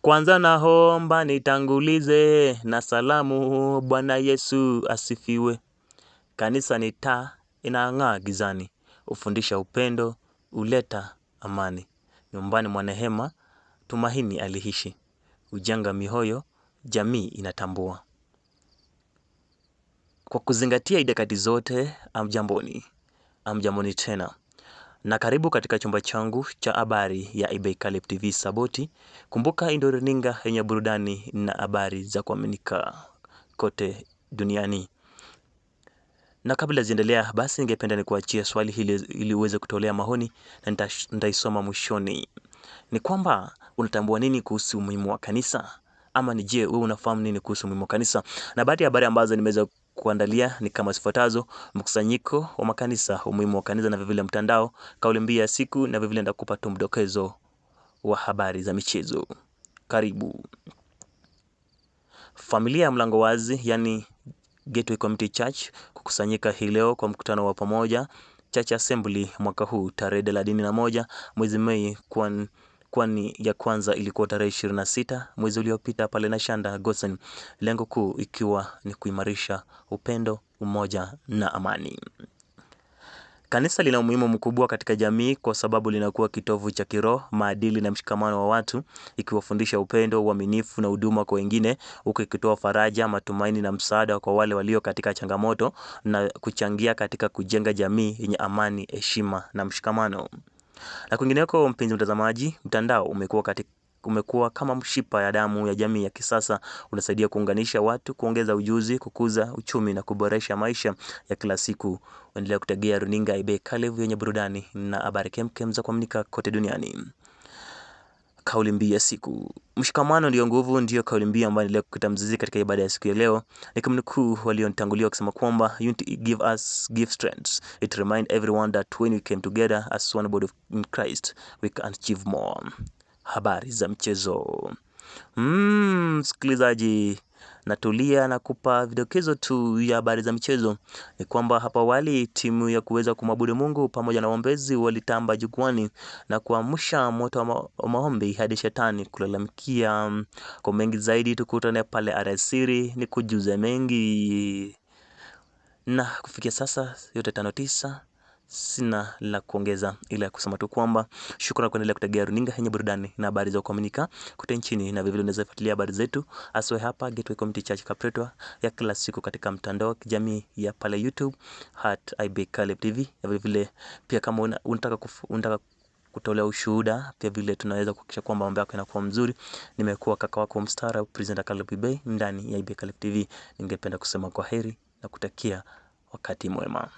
Kwanza naomba nitangulize na salamu. Bwana Yesu asifiwe. Kanisa ni taa inang'aa gizani, hufundisha upendo, huleta amani. Nyumbani mwa neema, tumaini aliishi, hujenga mioyo, jamii inatambua. Kwa kuzingatia nyakati zote, hamjamboni tena. Na karibu katika chumba changu cha habari ya Ibe TV Saboti. Kumbuka hii ndio runinga yenye burudani na habari za kuaminika kote duniani. Na kabla ziendelea, basi ningependa nikuachie swali hili ili uweze kutolea maoni na nitaisoma mwishoni. Ni kwamba unatambua nini kuhusu umuhimu wa kanisa? Ama ni je, wewe unafahamu nini kuhusu umuhimu wa kanisa? Na baadhi ya habari ambazo nimeweza kuandalia ni kama zifuatazo: mkusanyiko wa makanisa, umuhimu wa kanisa na vivile mtandao, kauli mbiu ya siku, na vivile ndakupa tu mdokezo wa habari za michezo. Karibu. Familia ya mlango wazi, yani Gateway Community Church, kukusanyika hii leo kwa mkutano wa pamoja Church Assembly mwaka huu tarehe 31 mwezi Mei, kwani ya kwanza ilikuwa tarehe 26 mwezi uliopita pale na Shanda Gosen, lengo kuu ikiwa ni kuimarisha upendo, umoja na amani. Kanisa lina umuhimu mkubwa katika jamii kwa sababu linakuwa kitovu cha kiroho, maadili na mshikamano wa watu, ikiwafundisha upendo, uaminifu na huduma kwa wengine, huku ikitoa faraja, matumaini na msaada kwa wale walio katika changamoto, na kuchangia katika kujenga jamii yenye amani, heshima na mshikamano. Na kwingineko, mpenzi mtazamaji, mtandao umekuwa kama mshipa ya damu ya jamii ya kisasa. Unasaidia kuunganisha watu, kuongeza ujuzi, kukuza uchumi na kuboresha maisha ya kila siku. Endelea kutegea runinga Ibe yenye burudani na habari kemkem za kuaminika kote duniani. Kauli mbiu ya siku: mshikamano ndio nguvu, ndio kauli mbiu ambayo inaendelea kukita mzizi katika ibada ya siku ya leo. Nikimnukuu walionitangulia wakisema kwamba unity give strength. It remind everyone that when we came together as one body in Christ we can achieve more. Habari za mchezo. Msikilizaji, natulia na kupa vidokezo tu ya habari za michezo. Ni kwamba hapa awali timu ya kuweza kumwabudu Mungu pamoja na waombezi walitamba jukwani na kuamsha moto wa maombi hadi shetani kulalamikia. Kwa mengi zaidi tukutane pale alasiri ni kujuze mengi. Na kufikia sasa yote 59 sina la kuongeza ila kusema tu kwamba shukrani kuendelea kutegea runinga yenye burudani na habari za kuaminika kote nchini, na vivyo unaweza fuatilia habari zetu aswe hapa Gateway Community Church Kapretwa ya kila siku katika mtandao wa kijamii ya pale YouTube @Ibe TV. Na vivyo pia kama unataka kutolea ushuhuda, pia vile tunaweza kuhakikisha kwamba mambo yako yanakuwa mzuri. Nimekuwa kaka wako mstara presenter Caleb Ibe ndani ya Ibe TV. Ningependa kusema kwaheri na kutakia wakati mwema.